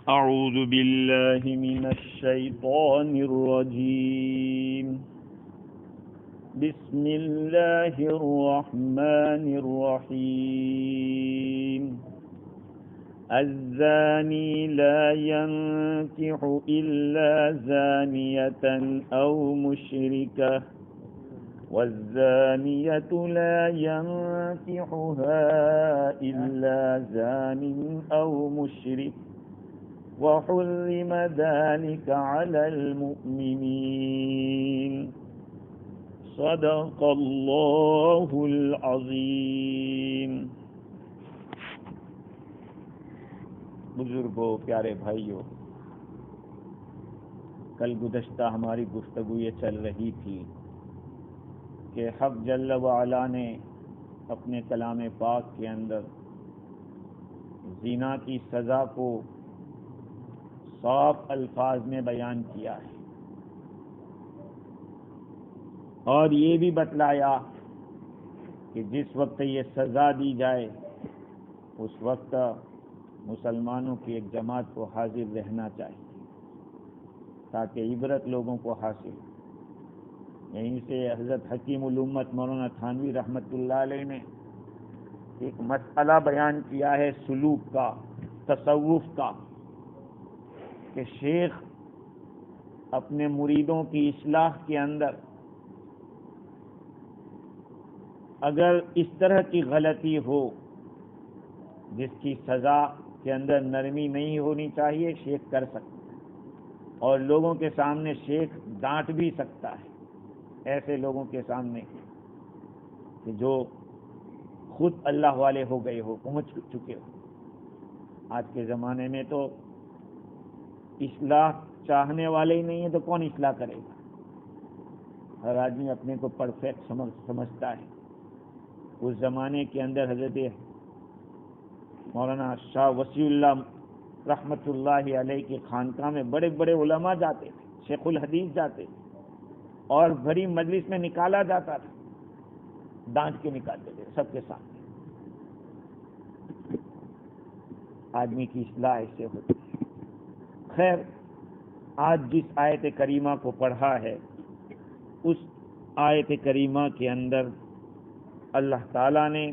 أعوذ بالله من الشيطان الرجيم. بسم الله الرحمن الرحيم. الزاني لا ينكح إلا زانية أو مشركة والزانية لا ينكحها إلا زان أو مشرك وحرم ذلك على المؤمنين. صدق اللہ العظیم. بزرگوں، پیارے بھائیوں، کل گزشتہ ہماری گفتگو یہ چل رہی تھی کہ حق جل وعلا نے اپنے کلام پاک کے اندر زنا کی سزا کو صاف الفاظ میں بیان کیا ہے، اور یہ بھی بتلایا کہ جس وقت یہ سزا دی جائے اس وقت مسلمانوں کی ایک جماعت کو حاضر رہنا چاہیے تاکہ عبرت لوگوں کو حاصل. یہیں سے حضرت حکیم الامت مولانا تھانوی رحمۃ اللہ علیہ نے ایک مسئلہ بیان کیا ہے سلوک کا، تصوف کا، کہ شیخ اپنے مریدوں کی اصلاح کے اندر اگر اس طرح کی غلطی ہو جس کی سزا کے اندر نرمی نہیں ہونی چاہیے، شیخ کر سکتا ہے، اور لوگوں کے سامنے شیخ ڈانٹ بھی سکتا ہے، ایسے لوگوں کے سامنے کہ جو خود اللہ والے ہو گئے ہو، پہنچ چکے ہو. آج کے زمانے میں تو اصلاح چاہنے والے ہی نہیں ہیں تو کون اصلاح کرے گا؟ ہر آدمی اپنے کو پرفیکٹ سمجھتا ہے. اس زمانے کے اندر حضرت مولانا شاہ وسیع اللہ رحمۃ اللہ علیہ کی خانقاہ میں بڑے بڑے علماء جاتے تھے، شیخ الحدیث جاتے تھے، اور بھری مجلس میں نکالا جاتا تھا، ڈانٹ کے نکالتے تھے سب کے سامنے. آدمی کی اصلاح ایسے ہوتی ہے. خیر، آج جس آیت کریمہ کو پڑھا ہے اس آیت کریمہ کے اندر اللہ تعالیٰ نے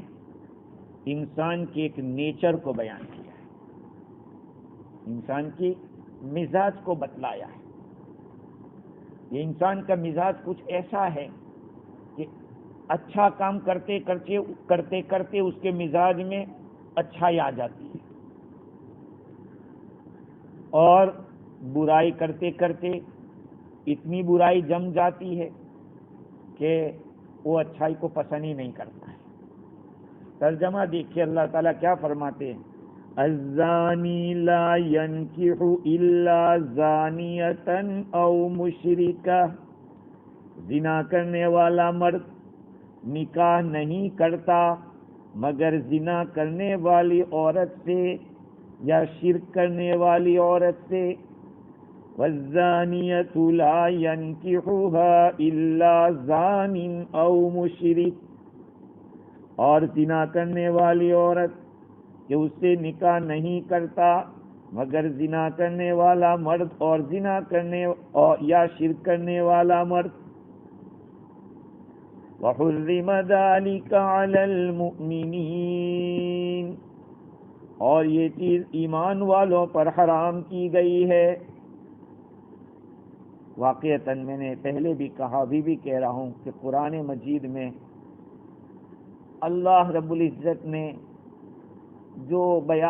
انسان کے ایک نیچر کو بیان کیا ہے، انسان کی مزاج کو بتلایا ہے. یہ انسان کا مزاج کچھ ایسا ہے کہ اچھا کام کرتے کرتے اس کے مزاج میں اچھائی آ جاتی ہے، اور برائی کرتے کرتے اتنی برائی جم جاتی ہے کہ وہ اچھائی کو پسند ہی نہیں کرتا ہے. ترجمہ دیکھیے اللہ تعالیٰ کیا فرماتے ہیں: الزانی لا ينکح الا زانیۃ او مشرکہ. زنا کرنے والا مرد نکاح نہیں کرتا مگر زنا کرنے والی عورت سے یا شرک کرنے والی عورت سے. والزانیۃ لا ينکحها الا زان او مشرک. اور زنا کرنے والی عورت کہ اس سے نکاح نہیں کرتا مگر زنا کرنے والا مرد اور زنا کرنے یا شرک کرنے والا مرد. وحرم ذلك على المؤمنین. اور یہ چیز ایمان والوں پر حرام کی گئی ہے. واقعتاً میں نے پہلے بھی کہا، ابھی بھی کہہ رہا ہوں کہ قرآن مجید میں اللہ رب العزت نے جو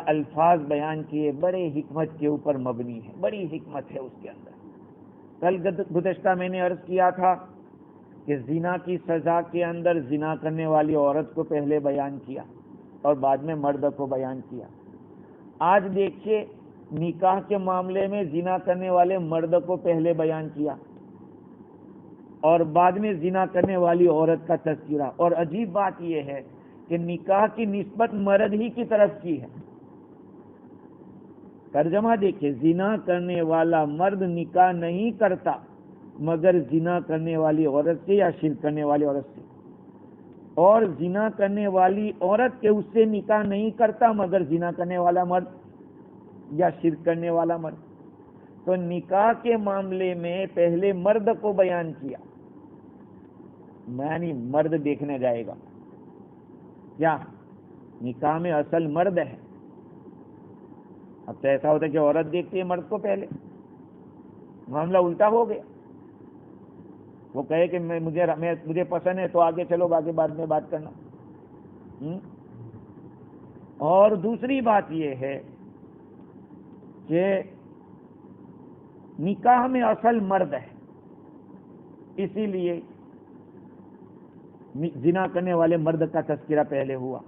الفاظ بیان کیے بڑے حکمت کے اوپر مبنی ہے، بڑی حکمت ہے اس کے اندر. کل گزشتہ میں نے عرض کیا تھا کہ زنا کی سزا کے اندر زنا کرنے والی عورت کو پہلے بیان کیا اور بعد میں مرد کو بیان کیا. آج دیکھیے نکاح کے معاملے میں زنا کرنے والے مرد کو پہلے بیان کیا اور بعد میں زنا کرنے والی عورت کا تذکرہ. اور عجیب بات یہ ہے کہ نکاح کی نسبت مرد ہی کی طرف کی ہے. ترجمہ دیکھیے، زنا کرنے والا مرد نکاح نہیں کرتا مگر زنا کرنے والی عورت سے یا شرک کرنے والی عورت سے، اور زنا کرنے والی عورت کے اس سے نکاح نہیں کرتا مگر زنا کرنے والا مرد. یا شرک کرنے والا مرد. تو نکاح کے معاملے میں پہلے مرد کو بیان کیا، یعنی مرد دیکھنے جائے گا. کیا نکاح میں اصل مرد ہے. اب تو ایسا ہوتا ہے کہ عورت دیکھتی ہے مرد کو پہلے، معاملہ الٹا ہو گیا. وہ کہے کہ مجھے پسند ہے تو آگے چلو، باقی بعد میں بات کرنا. اور دوسری بات یہ ہے کہ نکاح میں اصل مرد ہے، اسی لیے زنا کرنے والے مرد کا تذکرہ پہلے ہوا.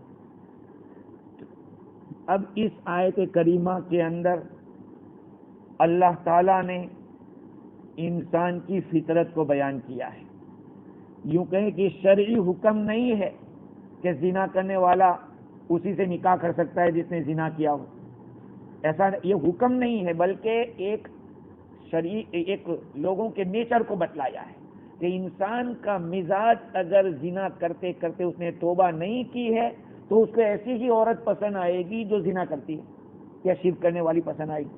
اب اس آیت کریمہ کے اندر اللہ تعالیٰ نے انسان کی فطرت کو بیان کیا ہے. یوں کہیں کہ شرعی حکم نہیں ہے کہ زنا کرنے والا اسی سے نکاح کر سکتا ہے جس نے زنا کیا ہو، ایسا یہ حکم نہیں ہے، بلکہ ایک ایک لوگوں کے نیچر کو بتلایا ہے کہ انسان کا مزاج اگر زنا کرتے کرتے اس نے توبہ نہیں کی ہے تو اس کو ایسی ہی عورت پسند آئے گی جو زنا کرتی ہے یا شرک کرنے والی پسند آئے گی.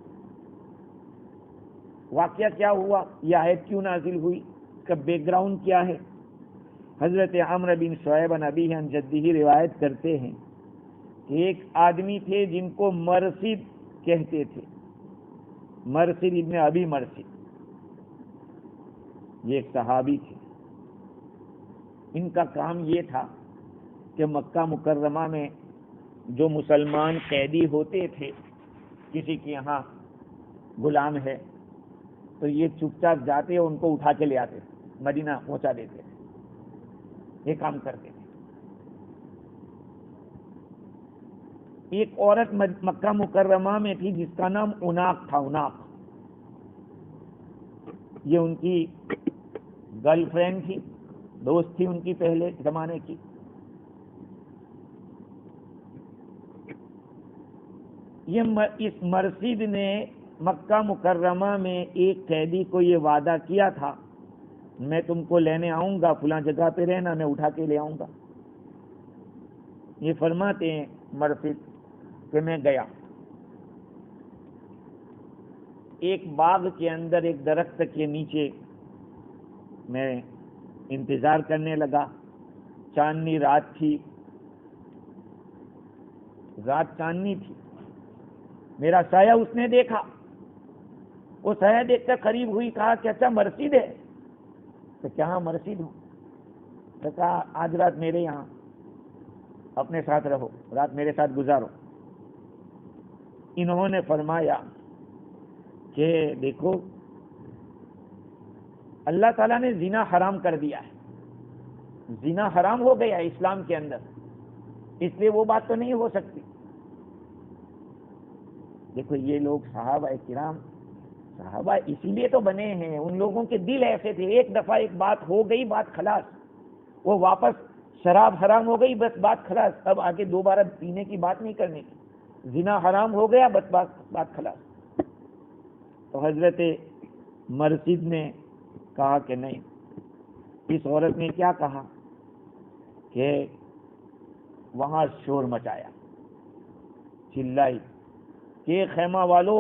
واقعہ کیا ہوا، یہ آیت کیوں نازل ہوئی، اس کا بیک گراؤنڈ کیا ہے؟ حضرت عمرو بن شعیب عن ابیہ عن جدہ روایت کرتے ہیں کہ ایک آدمی تھے جن کو مرثد کہتے تھے، مرثد ابن ابی مرثد. یہ ایک صحابی تھے. ان کا کام یہ تھا کہ مکہ مکرمہ میں جو مسلمان قیدی ہوتے تھے، کسی کے یہاں غلام ہے تو یہ چپ چاپ جاتے ان کو اٹھا کے لے آتے، مدینہ پہنچا دیتے تھے، یہ کام کرتے تھے. ایک عورت مکہ مکرمہ میں تھی جس کا نام عناق تھا. عناق یہ ان کی گرل فرینڈ تھی، دوست تھی ان کی پہلے زمانے کی. اس مرثد نے مکہ مکرمہ میں ایک قیدی کو یہ وعدہ کیا تھا، میں تم کو لینے آؤں گا، فلاں جگہ پہ رہنا، میں اٹھا کے لے آؤں گا. یہ فرماتے ہیں مرثد کہ میں گیا، ایک باغ کے اندر ایک درخت کے نیچے میں انتظار کرنے لگا. چاندنی رات تھی، رات چاندنی تھی. میرا سایہ اس نے دیکھا، وہ سایہ دیکھ کر قریب ہوئی، کہا کہ اچھا مرثد ہے؟ تو کیا مرثد ہوں؟ تو کہا آج رات میرے یہاں اپنے ساتھ رہو، رات میرے ساتھ گزارو. انہوں نے فرمایا کہ دیکھو اللہ تعالیٰ نے زنا حرام کر دیا ہے، زنا حرام ہو گیا اسلام کے اندر، اس لیے وہ بات تو نہیں ہو سکتی. دیکھو یہ لوگ صحابہ کرام، صحابہ اسی لیے تو بنے ہیں، ان لوگوں کے دل ایسے تھے، ایک دفعہ ایک بات ہو گئی بات خلاص، وہ واپس شراب حرام ہو گئی بس بات خلاص، اب آگے دوبارہ پینے کی بات نہیں کرنے کی. زنا حرام ہو گیا بس بات خلاص. تو حضرت مرثد نے کہا کہ نہیں. اس عورت نے کیا کہا کہ وہاں شور مچایا، چلائی کہ خیمہ والو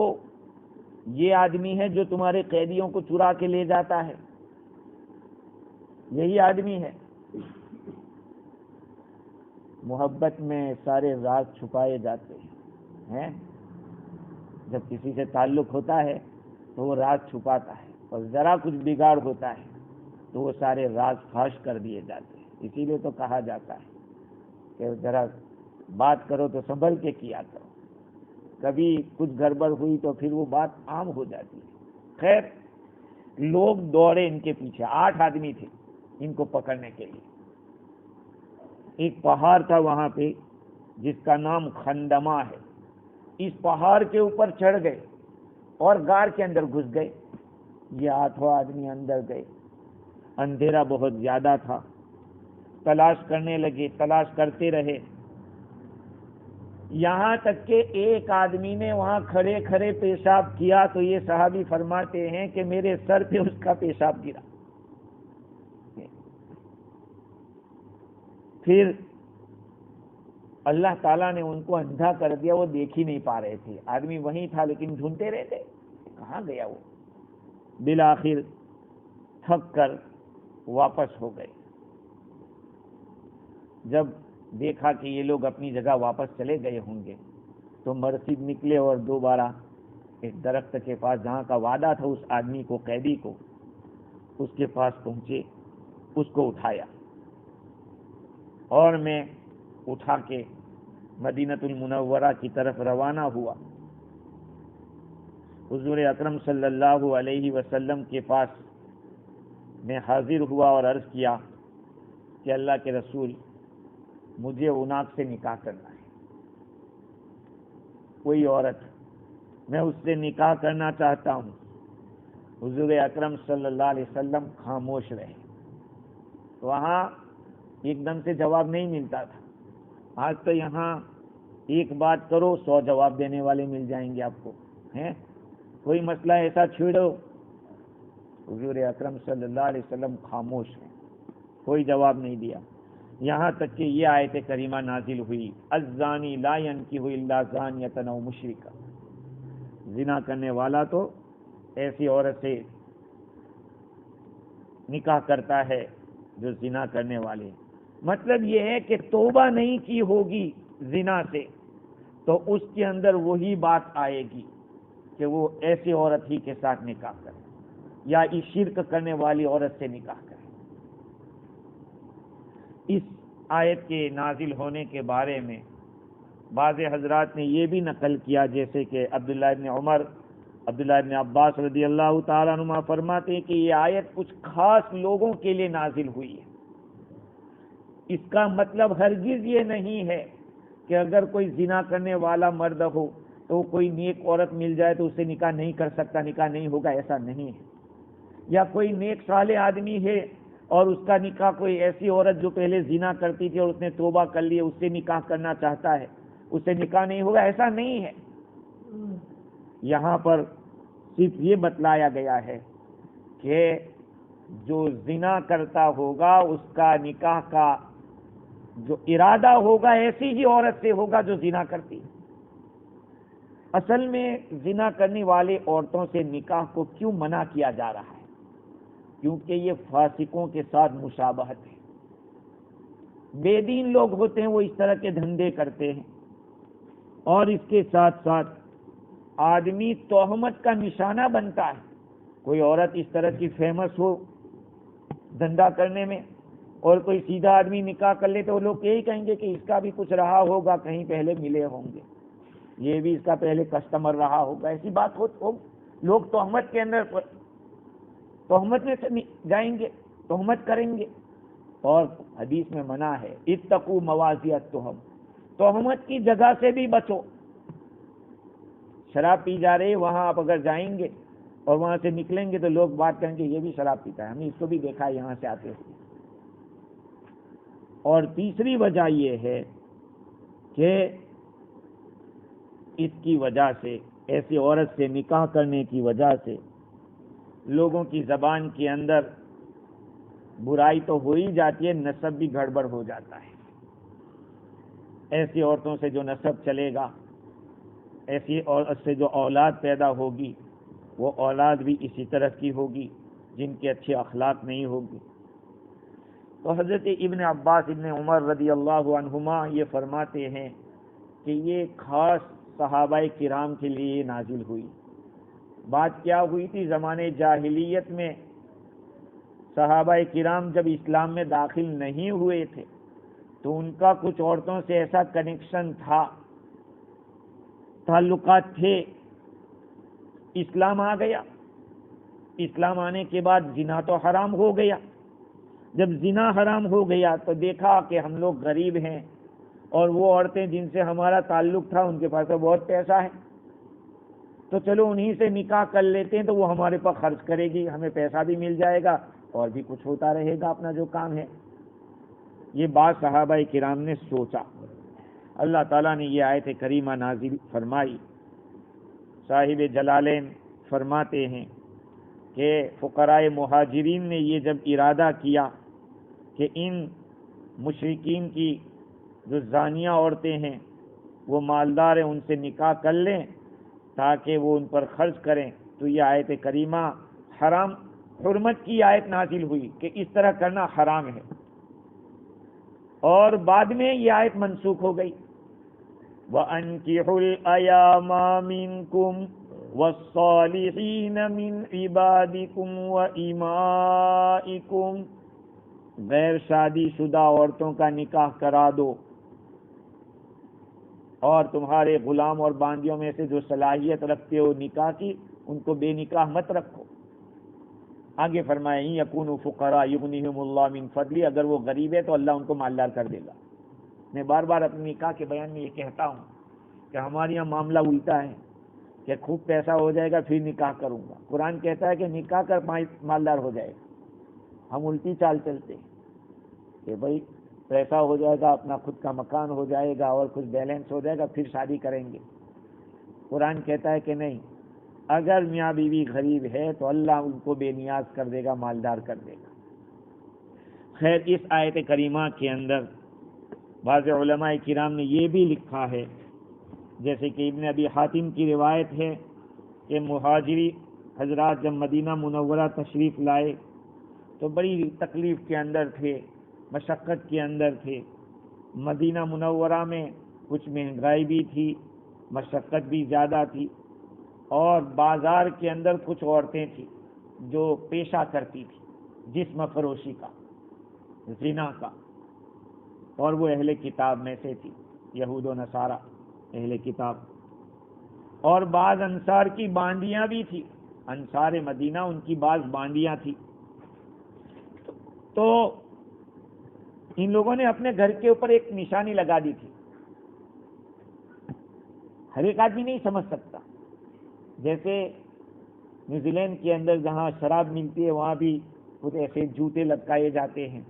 یہ آدمی ہے جو تمہارے قیدیوں کو چرا کے لے جاتا ہے، یہی آدمی ہے. محبت میں سارے راز چھپائے جاتے ہیں. جب کسی سے تعلق ہوتا ہے تو وہ راز چھپاتا ہے، اور ذرا کچھ بگاڑ ہوتا ہے تو وہ سارے راز فاش کر دیے جاتے ہیں. اسی لیے تو کہا جاتا ہے کہ ذرا بات کرو تو سنبھل کے کیا کرو، کبھی کچھ گڑبڑ ہوئی تو پھر وہ بات عام ہو جاتی ہے. خیر لوگ دوڑے ان کے پیچھے، 8 آدمی تھے ان کو پکڑنے کے لیے. ایک پہاڑ تھا وہاں پہ جس کا نام خندمہ ہے. اس پہاڑ کے اوپر چڑھ گئے اور غار کے اندر گھس گئے. یہ 8 آدمی اندر گئے. اندھیرا بہت زیادہ تھا، تلاش کرنے لگے، تلاش کرتے رہے، یہاں تک کہ ایک آدمی نے وہاں کھڑے کھڑے پیشاب کیا تو یہ صحابی فرماتے ہیں کہ میرے سر پہ اس کا پیشاب گرا. پھر اللہ تعالیٰ نے ان کو اندھا کر دیا، وہ دیکھ ہی نہیں پا رہے تھے، آدمی وہیں تھا لیکن ڈھونڈتے رہتے کہاں گیا وہ، بالآخر تھک کر واپس ہو گئے۔ جب دیکھا کہ یہ لوگ اپنی جگہ واپس چلے گئے ہوں گے تو مرشد نکلے اور دوبارہ ایک درخت کے پاس جہاں کا وعدہ تھا اس آدمی کو، قیدی کو، اس کے پاس پہنچے، اس کو اٹھایا اور میں اٹھا کے مدینۃ المنورہ کی طرف روانہ ہوا۔ حضور اکرم صلی اللہ علیہ وسلم کے پاس میں حاضر ہوا اور عرض کیا کہ اللہ کے رسول، مجھے عناق سے نکاح کرنا ہے، کوئی عورت، میں اس سے نکاح کرنا چاہتا ہوں۔ حضور اکرم صلی اللہ علیہ وسلم خاموش رہے۔ وہاں ایک دم سے جواب نہیں ملتا تھا، آج تو یہاں ایک بات کرو 100 جواب دینے والے مل جائیں گے آپ کو، ہیں کوئی مسئلہ ایسا چھیڑو۔ حضور اکرم صلی اللہ علیہ وسلم خاموش ہیں، کوئی جواب نہیں دیا، یہاں تک کہ یہ آیت کریمہ نازل ہوئی، الزانی لا ینکح الا زانیۃ او مشرکہ، زنا کرنے والا تو ایسی عورت سے نکاح کرتا ہے جو زنا کرنے والے۔ مطلب یہ ہے کہ توبہ نہیں کی ہوگی زنا سے تو اس کے اندر وہی بات آئے گی کہ وہ ایسی عورت ہی کے ساتھ نکاح کرے یا اس شرک کرنے والی عورت سے نکاح کرے۔ اس آیت کے نازل ہونے کے بارے میں بعض حضرات نے یہ بھی نقل کیا، جیسے کہ عبداللہ ابن عمر، عبداللہ ابن عباس رضی اللہ تعالیٰ عنہما فرماتے ہیں کہ یہ آیت کچھ خاص لوگوں کے لیے نازل ہوئی ہے۔ اس کا مطلب ہرگز یہ نہیں ہے کہ اگر کوئی زنا کرنے والا مرد ہو تو کوئی نیک عورت مل جائے تو اسے نکاح نہیں کر سکتا، نکاح نہیں ہوگا، ایسا نہیں ہے۔ یا کوئی نیک صالح آدمی ہے اور اس کا نکاح کوئی ایسی عورت جو پہلے زنا کرتی تھی اور اس نے توبہ کر لی، اس سے نکاح کرنا چاہتا ہے، اس سے نکاح نہیں ہوگا، ایسا نہیں ہے۔ یہاں پر صرف یہ بتلایا گیا ہے کہ جو زنا کرتا ہوگا اس کا نکاح کا جو ارادہ ہوگا ایسی ہی عورت سے ہوگا جو زنا کرتی۔ اصل میں زنا کرنے والے عورتوں سے نکاح کو کیوں منع کیا جا رہا ہے؟ کیونکہ یہ فاسقوں کے ساتھ مشابہت ہے۔ بے دین لوگ ہوتے ہیں وہ اس طرح کے دھندے کرتے ہیں، اور اس کے ساتھ ساتھ آدمی تہمت کا نشانہ بنتا ہے۔ کوئی عورت اس طرح کی فیمس ہو دھندا کرنے میں اور کوئی سیدھا آدمی نکاح کر لے تو لوگ یہی کہیں گے کہ اس کا بھی کچھ رہا ہوگا، کہیں پہلے ملے ہوں گے، یہ بھی اس کا پہلے کسٹمر رہا ہوگا، ایسی بات ہو لوگ تہمت کے اندر تہمت میں سے جائیں گے، تہمت کریں گے۔ اور حدیث میں منع ہے، اتقوا موازی التہم، تہمت کی جگہ سے بھی بچو۔ شراب پی جا رہے وہاں آپ اگر جائیں گے اور وہاں سے نکلیں گے تو لوگ بات کریں گے یہ بھی شراب پیتا ہے، ہم نے اس کو بھی دیکھا ہے یہاں سے آتے ہوئے۔ اور تیسری وجہ یہ ہے کہ اس کی وجہ سے، ایسی عورت سے نکاح کرنے کی وجہ سے لوگوں کی زبان کے اندر برائی تو ہو ہی جاتی ہے، نسب بھی گڑبڑ ہو جاتا ہے۔ ایسی عورتوں سے جو نسب چلے گا، ایسی عورت سے جو اولاد پیدا ہوگی، وہ اولاد بھی اسی طرح کی ہوگی جن کے اچھے اخلاق نہیں ہوگی۔ تو حضرت ابن عباس ابن عمر رضی اللہ عنہما یہ فرماتے ہیں کہ یہ خاص صحابہ کرام کے لیے نازل ہوئی۔ بات کیا ہوئی تھی؟ زمانے جاہلیت میں صحابہ کرام جب اسلام میں داخل نہیں ہوئے تھے تو ان کا کچھ عورتوں سے ایسا کنیکشن تھا، تعلقات تھے۔ اسلام آ گیا، اسلام آنے کے بعد زنا تو حرام ہو گیا۔ جب زنا حرام ہو گیا تو دیکھا کہ ہم لوگ غریب ہیں اور وہ عورتیں جن سے ہمارا تعلق تھا ان کے پاس تو بہت پیسہ ہے، تو چلو انہی سے نکاح کر لیتے ہیں، تو وہ ہمارے پاس خرچ کرے گی، ہمیں پیسہ بھی مل جائے گا اور بھی کچھ ہوتا رہے گا اپنا جو کام ہے۔ یہ بات صحابہ کرام نے سوچا، اللہ تعالیٰ نے یہ آیت کریمہ نازل فرمائی۔ صاحب جلالین فرماتے ہیں کہ فقراء مہاجرین نے یہ جب ارادہ کیا کہ ان مشرکین کی جو زانیہ عورتیں ہیں وہ مالدار ہیں، ان سے نکاح کر لیں تاکہ وہ ان پر خرچ کریں، تو یہ آیت کریمہ حرام حرمت کی آیت نازل ہوئی کہ اس طرح کرنا حرام ہے، اور بعد میں یہ آیت منسوخ ہو گئی، وَأَنكِحُوا الْأَيَامَ مِنكُمْ وَالصَّالِحِينَ مِنْ عِبَادِكُمْ وَإِمَائِكُمْ، غیر شادی شدہ عورتوں کا نکاح کرا دو، اور تمہارے غلام اور باندیوں میں سے جو صلاحیت رکھتے ہو نکاح کی، ان کو بے نکاح مت رکھو۔ آگے فرمایا یکونوا فقراء یغنیہم اللہ من فضلہ، اگر وہ غریب ہے تو اللہ ان کو مالدار کر دے گا۔ میں بار بار اپنے نکاح کے بیان میں یہ کہتا ہوں کہ ہمارے یہاں معاملہ الٹا ہے کہ خوب پیسہ ہو جائے گا پھر نکاح کروں گا۔ قرآن کہتا ہے کہ نکاح کر مالدار ہو جائے گا، ہم الٹی چال چلتے ہیں کہ بھائی پیسہ ہو جائے گا، اپنا خود کا مکان ہو جائے گا اور کچھ بیلنس ہو جائے گا پھر شادی کریں گے۔ قرآن کہتا ہے کہ نہیں، اگر میاں بیوی غریب ہے تو اللہ ان کو بے نیاز کر دے گا، مالدار کر دے گا۔ خیر، اس آیت کریمہ کے اندر بعض علماء کرام نے یہ بھی لکھا ہے، جیسے کہ ابن ابی حاتم کی روایت ہے کہ مہاجری حضرات جب مدینہ منورہ تشریف لائے تو بڑی تکلیف کے اندر تھے، مشقت کے اندر تھے۔ مدینہ منورہ میں کچھ مہنگائی بھی تھی، مشقت بھی زیادہ تھی، اور بازار کے اندر کچھ عورتیں تھیں جو پیشہ کرتی تھی جسم فروشی کا، زنا کا، اور وہ اہل کتاب میں سے تھی، یہود و نصارہ اہل کتاب، اور بعض انصار کی باندیاں بھی تھی، انصار مدینہ ان کی بعض باندیاں تھی۔ تو ان لوگوں نے اپنے گھر کے اوپر ایک نشانی لگا دی تھی، ہر ایک آدمی نہیں سمجھ سکتا۔ جیسے نیوزی لینڈ کے اندر جہاں شراب ملتی ہے وہاں بھی کچھ ایسے جوتے لٹکائے جاتے ہیں،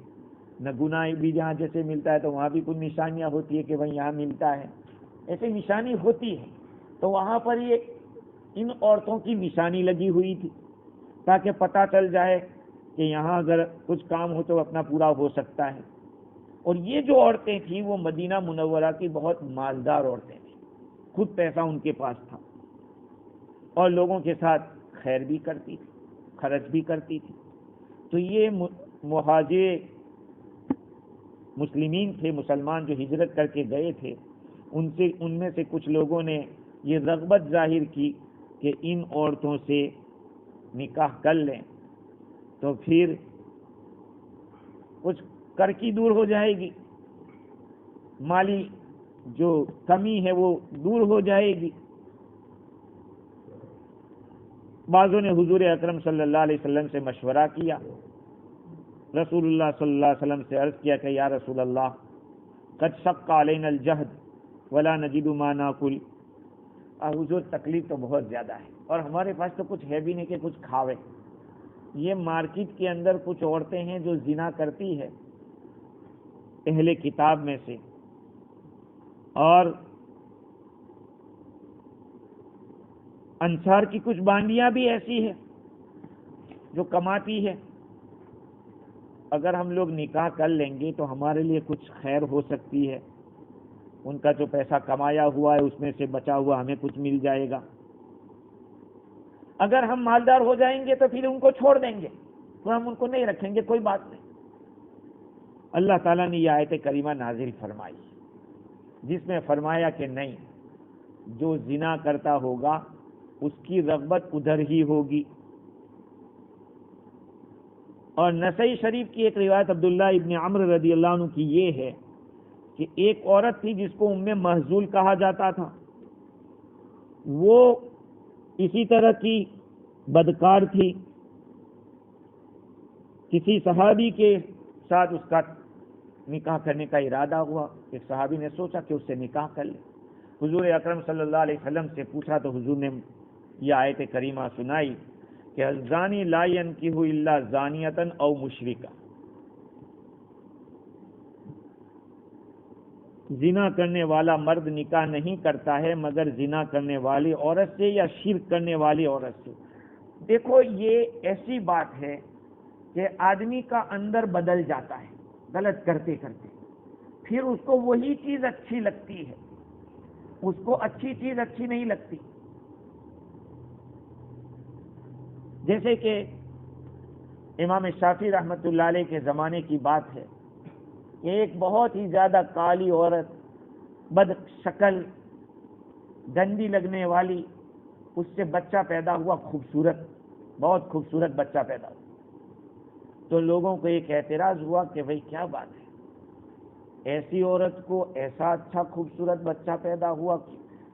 نگونا بھی جہاں جیسے ملتا ہے تو وہاں بھی کچھ نشانیاں ہوتی ہے کہ بھائی یہاں ملتا ہے، ایسے نشانی ہوتی ہے۔ تو وہاں پر یہ ان عورتوں کی نشانی لگی ہوئی تھی تاکہ پتہ چل جائے کہ یہاں اگر کچھ کام ہو تو اپنا پورا ہو سکتا ہے۔ اور یہ جو عورتیں تھیں وہ مدینہ منورہ کی بہت مالدار عورتیں تھیں، خود پیسہ ان کے پاس تھا، اور لوگوں کے ساتھ خیر بھی کرتی تھی، خرچ بھی کرتی تھی۔ تو یہ مہاجر مسلمین تھے، مسلمان جو ہجرت کر کے گئے تھے، ان میں سے کچھ لوگوں نے یہ رغبت ظاہر کی کہ ان عورتوں سے نکاح کر لیں تو پھر کچھ کرکی دور ہو جائے گی، مالی جو کمی ہے وہ دور ہو جائے گی۔ بعضوں نے حضور اکرم صلی اللہ علیہ وسلم سے مشورہ کیا، رسول اللہ صلی اللہ علیہ وسلم سے عرض کیا کہ یا رسول اللہ قد شق علینا الجہد ولا نجد ما ناکل، حضور تکلیف تو بہت زیادہ ہے اور ہمارے پاس تو کچھ ہے بھی نہیں کہ کچھ کھاوے۔ یہ مارکیٹ کے اندر کچھ عورتیں ہیں جو زنا کرتی ہے اہل کتاب میں سے، اور انصار کی کچھ باندیاں بھی ایسی ہے جو کماتی ہے، اگر ہم لوگ نکاح کر لیں گے تو ہمارے لیے کچھ خیر ہو سکتی ہے، ان کا جو پیسہ کمایا ہوا ہے اس میں سے بچا ہوا ہمیں کچھ مل جائے گا۔ اگر ہم مالدار ہو جائیں گے تو پھر ان کو چھوڑ دیں گے، تو ہم ان کو نہیں رکھیں گے، کوئی بات نہیں۔ اللہ تعالیٰ نے یہ آیت کریمہ نازل فرمائی جس میں فرمایا کہ نہیں، جو زنا کرتا ہوگا اس کی رغبت ادھر ہی ہوگی۔ اور نسائی شریف کی ایک روایت عبداللہ ابن عمرو رضی اللہ عنہ کی یہ ہے کہ ایک عورت تھی جس کو ام محزول کہا جاتا تھا، وہ اسی طرح کی بدکار تھی، کسی صحابی کے ساتھ اس کا نکاح کرنے کا ارادہ ہوا، ایک صحابی نے سوچا کہ اس سے نکاح کر لے، حضور اکرم صلی اللہ علیہ وسلم سے پوچھا تو حضور نے یہ آیت کریمہ سنائی کہ الزانی لا ينکح الا زانیۃ او مشرکہ، زنا کرنے والا مرد نکاح نہیں کرتا ہے مگر زنا کرنے والی عورت سے یا شرک کرنے والی عورت سے۔ دیکھو یہ ایسی بات ہے کہ آدمی کا اندر بدل جاتا ہے غلط کرتے کرتے، پھر اس کو وہی چیز اچھی لگتی ہے، اس کو اچھی چیز اچھی نہیں لگتی. جیسے کہ امام شافعی رحمۃ اللہ علیہ کے زمانے کی بات ہے کہ ایک بہت ہی زیادہ کالی عورت، بد شکل، گندی لگنے والی، اس سے بچہ پیدا ہوا، خوبصورت، بہت خوبصورت بچہ پیدا ہوا. تو لوگوں کو ایک اعتراض ہوا کہ بھئی کیا بات ہے، ایسی عورت کو ایسا اچھا خوبصورت بچہ پیدا ہوا،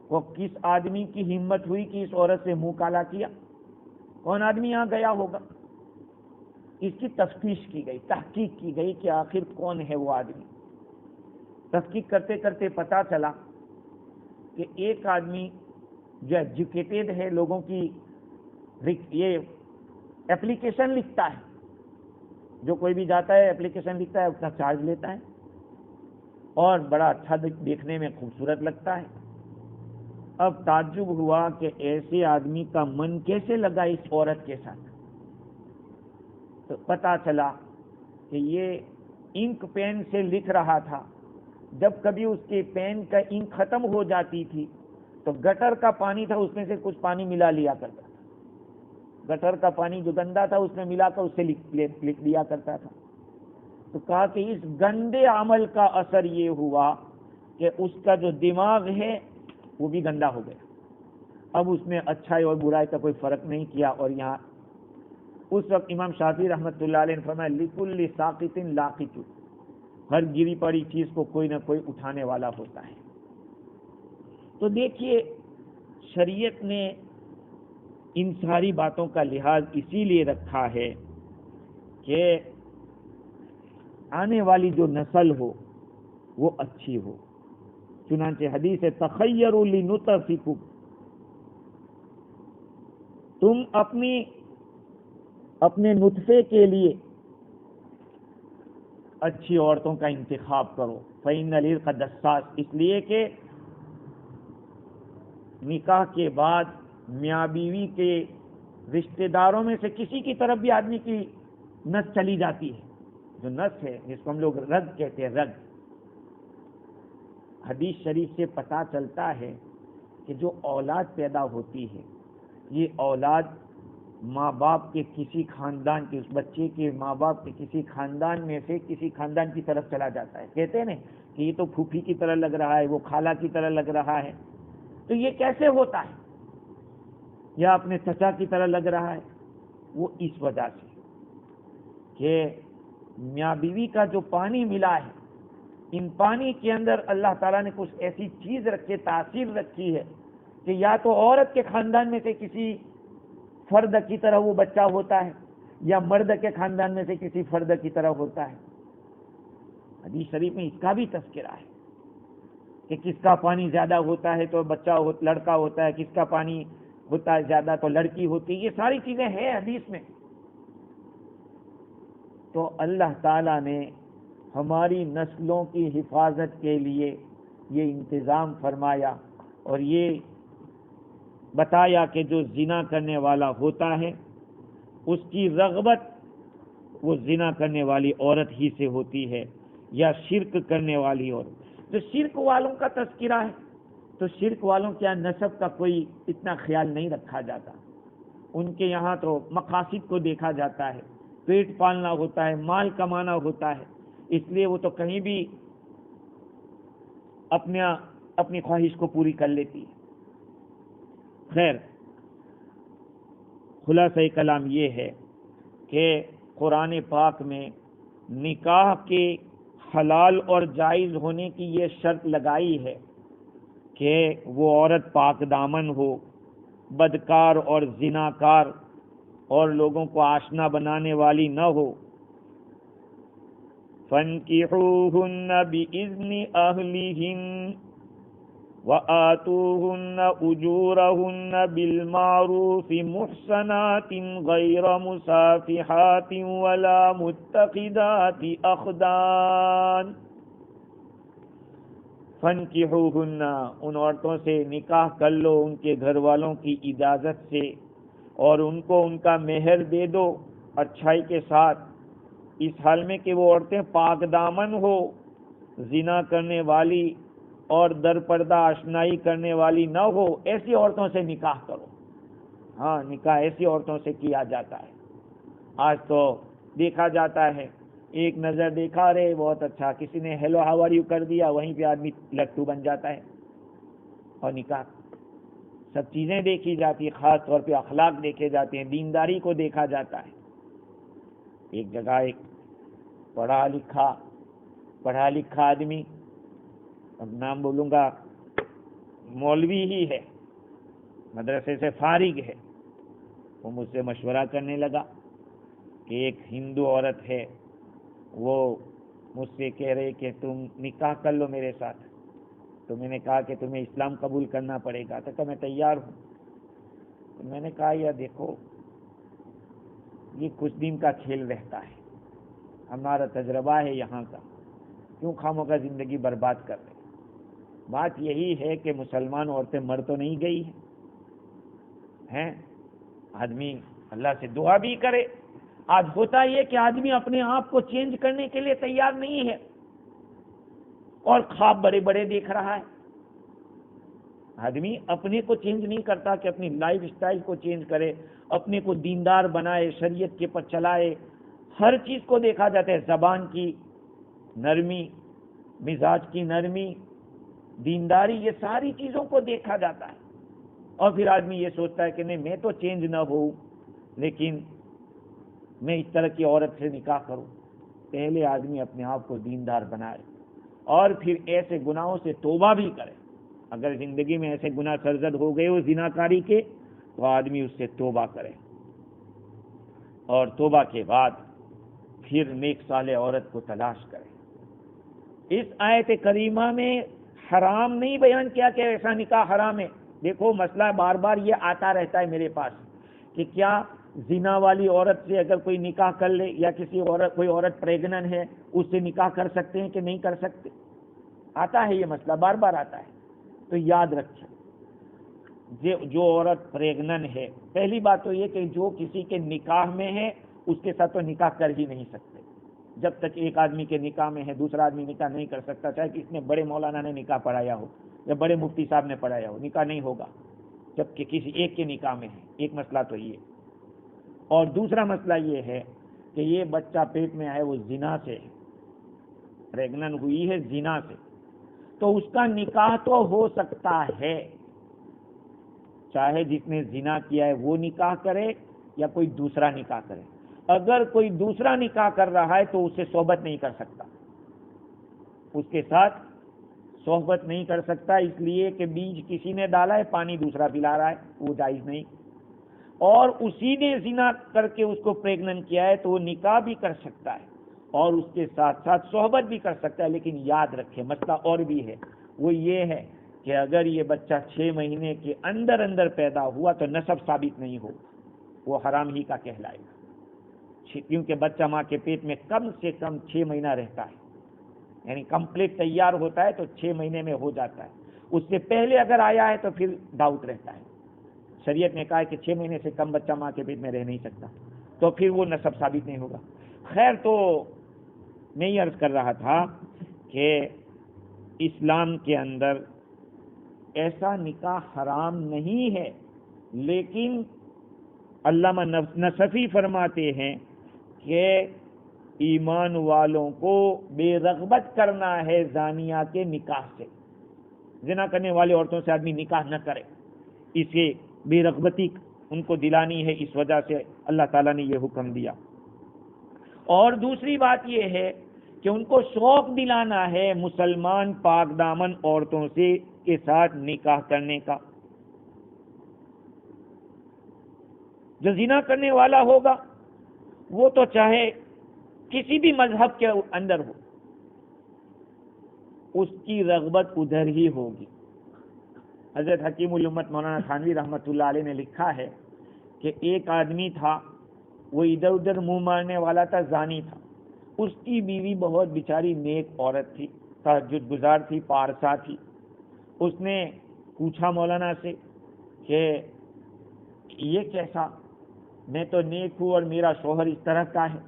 وہ کس آدمی کی ہمت ہوئی کہ اس عورت سے منہ کالا کیا؟ کون آدمی یہاں گیا ہوگا؟ اس کی تفتیش کی گئی، تحقیق کی گئی کہ آخر کون ہے وہ آدمی. تحقیق کرتے کرتے پتا چلا کہ ایک آدمی جو ایجوکیٹڈ ہے، لوگوں کی یہ اپلیکیشن لکھتا ہے، جو کوئی بھی جاتا ہے اپلیکیشن لکھتا ہے، اس کا چارج لیتا ہے اور بڑا اچھا دیکھنے میں خوبصورت لگتا ہے. اب تعجب ہوا کہ ایسے آدمی کا من کیسے لگا اس عورت کے ساتھ. تو پتا چلا کہ یہ انک پین سے لکھ رہا تھا، جب کبھی اس کے پین کا انک ختم ہو جاتی تھی تو گٹر کا پانی تھا، اس میں سے کچھ پانی ملا لیا کرتا تھا، گٹر کا پانی جو گندا تھا اس میں ملا کر اس سے لکھ دیا کرتا تھا. تو کہا کہ اس گندے عمل کا اثر یہ ہوا کہ اس کا جو دماغ ہے وہ بھی گندا ہو گیا. اب اس میں اچھائی اور برائی کا کوئی فرق نہیں کیا. اور یہاں اس وقت امام شافعی رحمۃ اللہ علیہ نے فرمایا لکل ساقط لاقط، ہر گری پڑی چیز کو کوئی نہ کوئی اٹھانے والا ہوتا ہے. تو دیکھیے شریعت نے ان ساری باتوں کا لحاظ اسی لیے رکھا ہے کہ آنے والی جو نسل ہو وہ اچھی ہو. چنانچہ حدیث ہے تخیروا لنطفکم، تم اپنے نطفے کے لیے اچھی عورتوں کا انتخاب کرو. فإن العرق دساس، اس لیے کہ نکاح کے بعد میاں بیوی کے رشتہ داروں میں سے کسی کی طرف بھی آدمی کی نس چلی جاتی ہے، جو نس ہے جس کو ہم لوگ رگ کہتے ہیں، رگ. حدیث شریف سے پتہ چلتا ہے کہ جو اولاد پیدا ہوتی ہے یہ اولاد ماں باپ کے کسی خاندان کے، اس بچے کے ماں باپ کے کسی خاندان میں سے کسی خاندان کی طرف چلا جاتا ہے. کہتے ہیں نا کہ یہ تو پھوپھی کی طرح لگ رہا ہے، وہ خالہ کی طرح لگ رہا ہے. تو یہ کیسے ہوتا ہے؟ یا اپنے چچا کی طرح لگ رہا ہے؟ وہ اس وجہ سے کہ میاں بیوی کا جو پانی ملا ہے، ان پانی کے اندر اللہ تعالیٰ نے کچھ ایسی چیز رکھی، تاثیر رکھی ہے کہ یا تو عورت کے خاندان میں سے کسی فرد کی طرح وہ بچہ ہوتا ہے یا مرد کے خاندان میں سے کسی فرد کی طرح ہوتا ہے. حدیث شریف میں اس کا بھی تذکرہ ہے کہ کس کا پانی زیادہ ہوتا ہے تو بچہ لڑکا ہوتا ہے، کس کا پانی ہوتا ہے زیادہ تو لڑکی ہوتی ہے. یہ ساری چیزیں ہیں حدیث میں. تو اللہ تعالیٰ نے ہماری نسلوں کی حفاظت کے لیے یہ انتظام فرمایا اور یہ بتایا کہ جو زنا کرنے والا ہوتا ہے اس کی رغبت وہ زنا کرنے والی عورت ہی سے ہوتی ہے یا شرک کرنے والی عورت. تو شرک والوں کا تذکرہ ہے تو شرک والوں کے نسب کا کوئی اتنا خیال نہیں رکھا جاتا. ان کے یہاں تو مقاصد کو دیکھا جاتا ہے، پیٹ پالنا ہوتا ہے، مال کمانا ہوتا ہے، اس لیے وہ تو کہیں بھی اپنی خواہش کو پوری کر لیتی ہے. خیر، خلاصہ کلام یہ ہے کہ قرآن پاک میں نکاح کے حلال اور جائز ہونے کی یہ شرط لگائی ہے کہ وہ عورت پاک دامن ہو، بدکار اور زناکار اور لوگوں کو آشنا بنانے والی نہ ہو. فَانْكِحُوهُنَّ بِإِذْنِ أَهْلِهِنَّ وَآتُوهُنَّ أُجُورَهُنَّ بِالْمَعْرُوفِ مُحْصَنَاتٍ غَيْرَ مُسَافِحَاتٍ وَلَا مُتَّخِذَاتِ أَخْدَانٍ. فَانْكِحُوهُنَّ، ان عورتوں سے نکاح کر لو ان کے گھر والوں کی اجازت سے اور ان کو ان کا مہر دے دو اچھائی کے ساتھ، اس حال میں کہ وہ عورتیں پاک دامن ہو، زنا کرنے والی اور در پردہ آشنائی کرنے والی نہ ہو، ایسی عورتوں سے نکاح کرو۔ ہاں، نکاح ایسی عورتوں سے کیا جاتا ہے۔ آج تو دیکھا جاتا ہے، ایک نظر دیکھا، رہے بہت اچھا، کسی نے ہیلو ہاؤ آر یو کر دیا، وہیں پہ آدمی لٹو بن جاتا ہے، اور نکاح سب چیزیں دیکھی جاتی ہیں، خاص طور پہ اخلاق دیکھے جاتے ہیں، دینداری کو دیکھا جاتا ہے۔ ایک جگہ ایک پڑھا لکھا آدمی، اب نام بولوں گا، مولوی ہی ہے، مدرسے سے فارغ ہے، وہ مجھ سے مشورہ کرنے لگا کہ ایک ہندو عورت ہے، وہ مجھ سے کہہ رہے کہ تم نکاح کر لو میرے ساتھ۔ تو میں نے کہا کہ تمہیں اسلام قبول کرنا پڑے گا، تو میں تیار ہوں۔ تو میں نے کہا یا دیکھو، یہ کچھ دن کا کھیل رہتا ہے، ہمارا تجربہ ہے یہاں کا، کیوں خاموں کا زندگی برباد کر رہے؟ بات یہی ہے کہ مسلمان عورتیں مر تو نہیں گئی ہیں، آدمی اللہ سے دعا بھی کرے۔ آج ہوتا یہ کہ آدمی اپنے آپ کو چینج کرنے کے لیے تیار نہیں ہے، اور خواب بڑے بڑے دیکھ رہا ہے۔ آدمی اپنے کو چینج نہیں کرتا کہ اپنی لائف سٹائل کو چینج کرے، اپنے کو دیندار بنائے، شریعت کے پر چلائے۔ ہر چیز کو دیکھا جاتا ہے، زبان کی نرمی، مزاج کی نرمی، دینداری، یہ ساری چیزوں کو دیکھا جاتا ہے۔ اور پھر آدمی یہ سوچتا ہے کہ نہیں، میں تو چینج نہ ہوں، لیکن میں اس طرح کی عورت سے نکاح کروں۔ پہلے آدمی اپنے آپ کو دیندار بنائے، اور پھر ایسے گناہوں سے توبہ بھی کرے۔ اگر زندگی میں ایسے گناہ سرزد ہو گئے ہو زناکاری کے، تو آدمی اس سے توبہ کرے، اور توبہ کے بعد پھر نیک صالح عورت کو تلاش کرے۔ اس آیت کریمہ میں حرام نہیں بیان کیا کہ ایسا نکاح حرام ہے۔ دیکھو، مسئلہ بار بار یہ آتا رہتا ہے میرے پاس کہ کیا زنا والی عورت سے اگر کوئی نکاح کر لے، یا کوئی عورت پریگنن ہے، اس سے نکاح کر سکتے ہیں کہ نہیں کر سکتے؟ آتا ہے یہ مسئلہ، بار بار آتا ہے۔ تو یاد رکھیں، جو عورت پریگنن ہے، پہلی بات تو یہ کہ جو کسی کے نکاح میں ہے اس کے ساتھ تو نکاح کر ہی نہیں سکتے۔ جب تک ایک آدمی کے نکاح میں ہے دوسرا آدمی نکاح نہیں کر سکتا، چاہے کس نے بڑے مولانا نے نکاح پڑھایا ہو یا بڑے مفتی صاحب نے پڑھایا ہو، نکاح نہیں ہوگا جب کہ کسی ایک کے نکاح میں ہے۔ ایک مسئلہ تو یہ، اور دوسرا مسئلہ یہ ہے کہ یہ بچہ پیٹ میں آئے وہ زنا سے ہے، پریگنن ہوئی ہے زنا سے، تو اس کا نکاح تو ہو سکتا ہے، چاہے جس نے زنا کیا ہے وہ نکاح کرے یا کوئی دوسرا نکاح کرے۔ اگر کوئی دوسرا نکاح کر رہا ہے تو اس سے صحبت نہیں کر سکتا، اس کے ساتھ صحبت نہیں کر سکتا، اس لیے کہ بیج کسی نے ڈالا ہے، پانی دوسرا پلا رہا ہے، وہ جائز نہیں۔ اور اسی نے زنا کر کے اس کو پریگنن کیا ہے تو وہ نکاح بھی کر سکتا ہے اور اس کے ساتھ ساتھ صحبت بھی کر سکتا ہے۔ لیکن یاد رکھیں، مسئلہ اور بھی ہے، وہ یہ ہے کہ اگر یہ بچہ 6 مہینے کے اندر پیدا ہوا تو نسب ثابت نہیں ہو، وہ حرام ہی کا کہلائے گا، کیونکہ بچہ ماں کے پیٹ میں کم سے کم 6 مہینہ رہتا ہے، یعنی کمپلیٹ تیار ہوتا ہے تو 6 مہینے میں ہو جاتا ہے۔ اس سے پہلے اگر آیا ہے تو پھر ڈاؤٹ رہتا ہے۔ شریعت نے کہا ہے کہ 6 مہینے سے کم بچہ ماں کے پیٹ میں رہ نہیں سکتا، تو پھر وہ نسب ثابت نہیں ہوگا۔ خیر، تو میں یہ عرض کر رہا تھا کہ اسلام کے اندر ایسا نکاح حرام نہیں ہے، لیکن علامہ نصفی فرماتے ہیں کہ ایمان والوں کو بے رغبت کرنا ہے زانیہ کے نکاح سے، زنا کرنے والی عورتوں سے آدمی نکاح نہ کرے، اسے بے رغبتی ان کو دلانی ہے، اس وجہ سے اللہ تعالیٰ نے یہ حکم دیا۔ اور دوسری بات یہ ہے کہ ان کو شوق دلانا ہے مسلمان پاک دامن عورتوں سے کے ساتھ نکاح کرنے کا۔ جو زنا کرنے والا ہوگا وہ تو چاہے کسی بھی مذہب کے اندر ہو، اس کی رغبت ادھر ہی ہوگی۔ حضرت حکیم الامت مولانا تھانوی رحمۃ اللہ علیہ نے لکھا ہے کہ ایک آدمی تھا، وہ ادھر ادھر منہ مارنے والا تھا، زانی تھا، اس کی بیوی بہت بیچاری نیک عورت تھی، تہجد گزار تھی، پارسا تھی۔ اس نے پوچھا مولانا سے کہ یہ کیسا، میں تو نیک ہوں اور میرا شوہر اس طرح کا ہے۔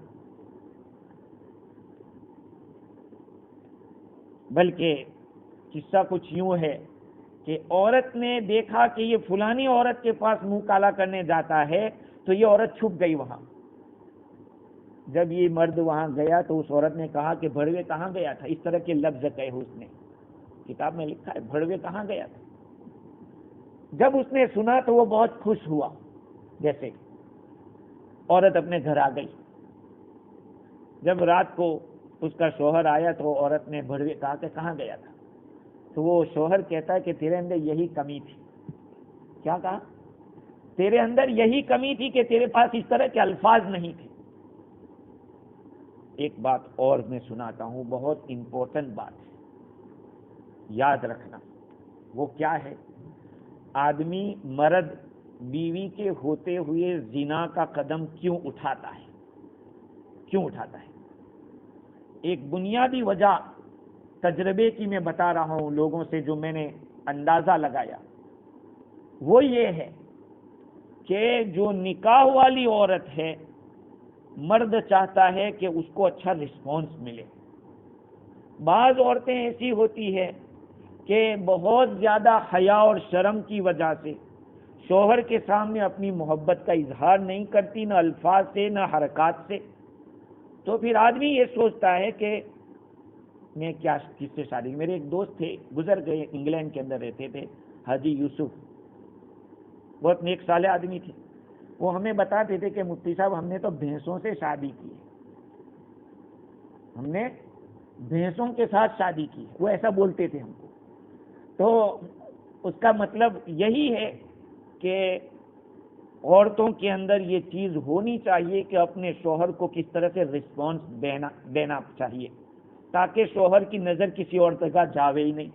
بلکہ قصہ کچھ یوں ہے کہ عورت نے دیکھا کہ یہ فلانی عورت کے پاس منہ کالا کرنے جاتا ہے، تو یہ عورت چھپ گئی وہاں۔ جب یہ مرد وہاں گیا تو اس عورت نے کہا کہ بھڑوے کہاں گیا تھا، اس طرح کے لفظ کہے اس نے، کتاب میں لکھا ہے بھڑوے کہاں گیا تھا۔ جب اس نے سنا تو وہ بہت خوش ہوا، جیسے عورت اپنے گھر آ گئی۔ جب رات کو اس کا شوہر آیا تو عورت نے بھڑوے کہا کہ کہاں گیا تھا، تو وہ شوہر کہتا ہے کہ تیرے اندر یہی کمی تھی۔ کیا کہا؟ تیرے اندر یہی کمی تھی کہ تیرے پاس اس طرح کے الفاظ نہیں تھے۔ ایک بات اور میں سناتا ہوں، بہت امپورٹنٹ بات ہے، یاد رکھنا۔ وہ کیا ہے؟ آدمی مرد بیوی کے ہوتے ہوئے زنا کا قدم کیوں اٹھاتا ہے؟ کیوں اٹھاتا ہے؟ ایک بنیادی وجہ تجربے کی میں بتا رہا ہوں لوگوں سے، جو میں نے اندازہ لگایا، وہ یہ ہے کہ جو نکاح والی عورت ہے، مرد چاہتا ہے کہ اس کو اچھا رسپانس ملے۔ بعض عورتیں ایسی ہوتی ہے کہ بہت زیادہ حیا اور شرم کی وجہ سے شوہر کے سامنے اپنی محبت کا اظہار نہیں کرتی، نہ الفاظ سے نہ حرکات سے، تو پھر آدمی یہ سوچتا ہے کہ میں کیا کس سے شادی۔ میرے ایک دوست تھے، گزر گئے، انگلینڈ کے اندر رہتے تھے، حاجی یوسف، بہت نیک صالح آدمی تھے۔ وہ ہمیں بتاتے تھے کہ مفتی صاحب ہم نے تو بھینسوں سے شادی کی ہے، ہم نے بھینسوں کے ساتھ شادی کی ہے، وہ ایسا بولتے تھے ہم کو۔ تو اس کا مطلب یہی ہے کہ عورتوں کے اندر یہ چیز ہونی چاہیے کہ اپنے شوہر کو کس طرح سے رسپانس دینا چاہیے، تاکہ شوہر کی نظر کسی اور جگہ جاوے ہی نہیں۔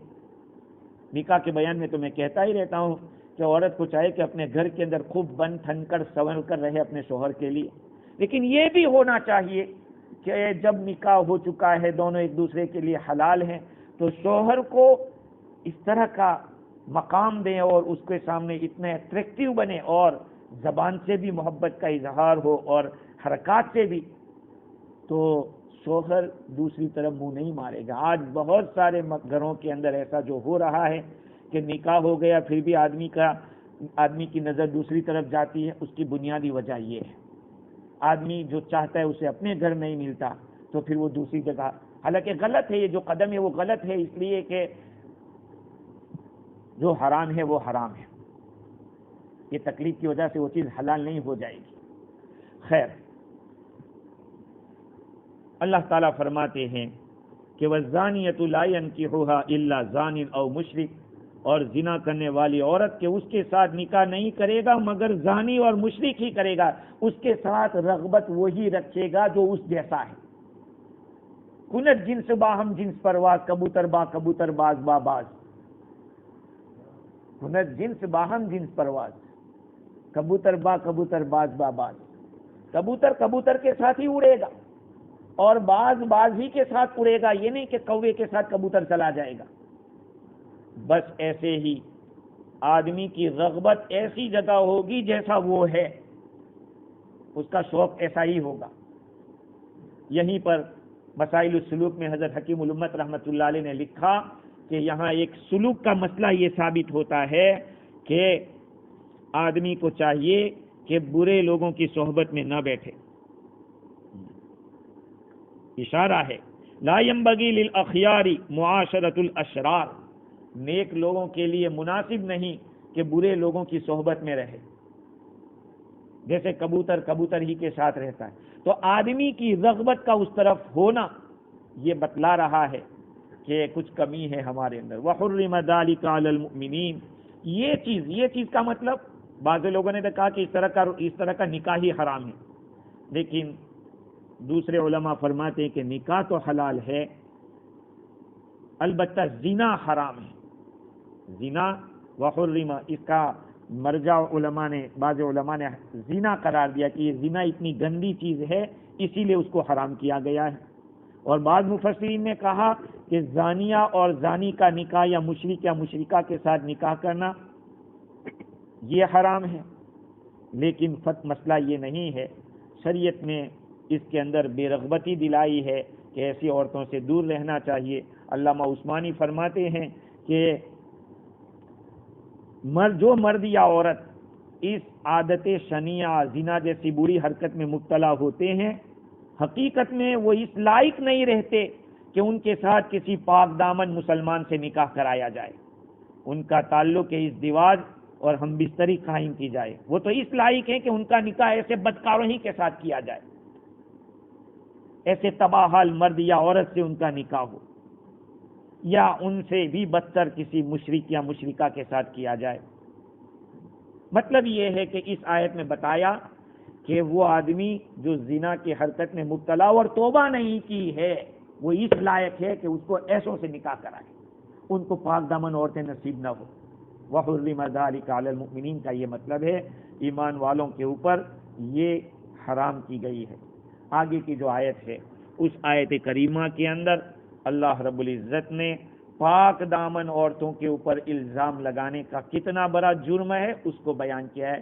نکاح کے بیان میں تو میں کہتا ہی رہتا ہوں کہ عورت کو چاہے کہ اپنے گھر کے اندر خوب بن ٹھن کر سنور کر رہے اپنے شوہر کے لیے، لیکن یہ بھی ہونا چاہیے کہ جب نکاح ہو چکا ہے، دونوں ایک دوسرے کے لیے حلال ہیں، تو شوہر کو اس طرح کا مقام دیں اور اس کے سامنے اتنے اٹریکٹیو بنے، اور زبان سے بھی محبت کا اظہار ہو اور حرکات سے بھی، تو شوہر دوسری طرف منہ نہیں مارے گا۔ آج بہت سارے گھروں کے اندر ایسا جو ہو رہا ہے کہ نکاح ہو گیا پھر بھی آدمی کی نظر دوسری طرف جاتی ہے، اس کی بنیادی وجہ یہ ہے، آدمی جو چاہتا ہے اسے اپنے گھر نہیں ملتا تو پھر وہ دوسری جگہ، حالانکہ غلط ہے، یہ جو قدم ہے وہ غلط ہے، اس لیے کہ جو حرام ہے وہ حرام ہے، یہ تکلیف کی وجہ سے وہ چیز حلال نہیں ہو جائے گی۔ خیر، اللہ تعالیٰ فرماتے ہیں کہ وَالزَّانِيَةُ لَا يَنكِحُهَا إِلَّا زَانٍ أَوْ مُشْرِكٌ، اور زنا کرنے والی عورت کہ اس کے ساتھ نکاح نہیں کرے گا مگر زانی اور مشرک ہی کرے گا، اس کے ساتھ رغبت وہی رکھے گا جو اس جیسا ہے۔ کنت جنس باہم جنس پرواز، کبوتر با کبوتر باز با باز، کنت جنس باہم جنس پرواز، کبوتر با کبوتر باز با باز، کبوتر کبوتر کے ساتھ ہی اڑے گا اور باز باز ہی کے ساتھ اڑے گا، یہ نہیں کہ کوے کے ساتھ کبوتر چلا جائے گا۔ بس ایسے ہی آدمی کی رغبت ایسی جگہ ہوگی جیسا وہ ہے، اس کا شوق ایسا ہی ہوگا۔ یہیں پر مسائل السلوک میں حضرت حکیم الامت رحمۃ اللہ علیہ نے لکھا کہ یہاں ایک سلوک کا مسئلہ یہ ثابت ہوتا ہے کہ آدمی کو چاہیے کہ برے لوگوں کی صحبت میں نہ بیٹھے۔ اشارہ ہے لا ينبغي للاخيار معاشرة الاشرار، نیک لوگوں کے لیے مناسب نہیں کہ برے لوگوں کی صحبت میں رہے، جیسے کبوتر کبوتر ہی کے ساتھ رہتا ہے۔ تو آدمی کی رغبت کا اس طرف ہونا یہ بتلا رہا ہے کہ کچھ کمی ہے ہمارے اندر۔ وَحُرِّمَ ذَلِكَ عَلَى الْمُؤْمِنِينَ، یہ چیز کا مطلب بعض لوگوں نے کہا کہ اس طرح کا نکاح ہی حرام ہے، لیکن دوسرے علماء فرماتے ہیں کہ نکاح تو حلال ہے، البتہ زنا حرام ہے۔ زنا وحرم، اس کا مرجع بعض علماء نے زنا قرار دیا کہ یہ زنا اتنی گندی چیز ہے اسی لیے اس کو حرام کیا گیا ہے، اور بعض مفسرین نے کہا کہ زانیہ اور زانی کا نکاح یا مشرک یا مشرکہ کے ساتھ نکاح کرنا یہ حرام ہے، لیکن مسئلہ یہ نہیں ہے، شریعت نے اس کے اندر بے رغبتی دلائی ہے کہ ایسی عورتوں سے دور رہنا چاہیے، علامہ عثمانی فرماتے ہیں کہ جو مرد یا عورت اس عادت شنیعہ زنا جیسی بری حرکت میں مبتلا ہوتے ہیں، حقیقت میں وہ اس لائق نہیں رہتے کہ ان کے ساتھ کسی پاک دامن مسلمان سے نکاح کرایا جائے، ان کا تعلق ازدواج اور ہم بستری قائم کی جائے۔ وہ تو اس لائق ہے کہ ان کا نکاح ایسے بدکاروں ہی کے ساتھ کیا جائے، ایسے تباہ حال مرد یا عورت سے ان کا نکاح ہو، یا ان سے بھی بدتر کسی مشرک یا مشرکہ کے ساتھ کیا جائے۔ مطلب یہ ہے کہ اس آیت میں بتایا کہ وہ آدمی جو زنا کی حرکت میں مبتلا اور توبہ نہیں کی ہے، وہ اس لائق ہے کہ اس کو ایسوں سے نکاح کرائے، ان کو پاک دامن عورتیں نصیب نہ ہو۔ وَحُرِّمَ ذَلِكَ عَلَى الْمُؤْمِنِينَ کا یہ مطلب ہے ایمان والوں کے اوپر یہ حرام کی گئی ہے۔ آگے کی جو آیت ہے، اس آیت کریمہ کے اندر اللہ رب العزت نے پاک دامن عورتوں کے اوپر الزام لگانے کا کتنا بڑا جرم ہے اس کو بیان کیا ہے،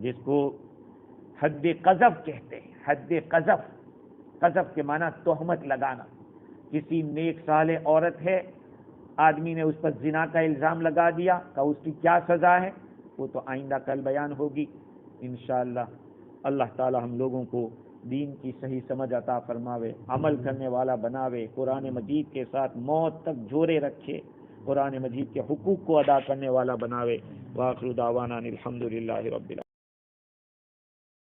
جس کو حد قذف کہتے ہیں۔ حد قذف، قذف کے معنی تہمت لگانا۔ کسی نیک صالح عورت ہے، آدمی نے اس پر زنا کا الزام لگا دیا، کہ اس کی کیا سزا ہے، وہ تو آئندہ کل بیان ہوگی انشاءاللہ۔ اللہ تعالی ہم لوگوں کو دین کی صحیح سمجھ عطا فرماوے، عمل کرنے والا بناوے، قرآن مجید کے ساتھ موت تک جوڑے رکھے، قرآن مجید کے حقوق کو ادا کرنے والا بناوے۔ وآخر دعوانا الحمدللہ رب العالمین۔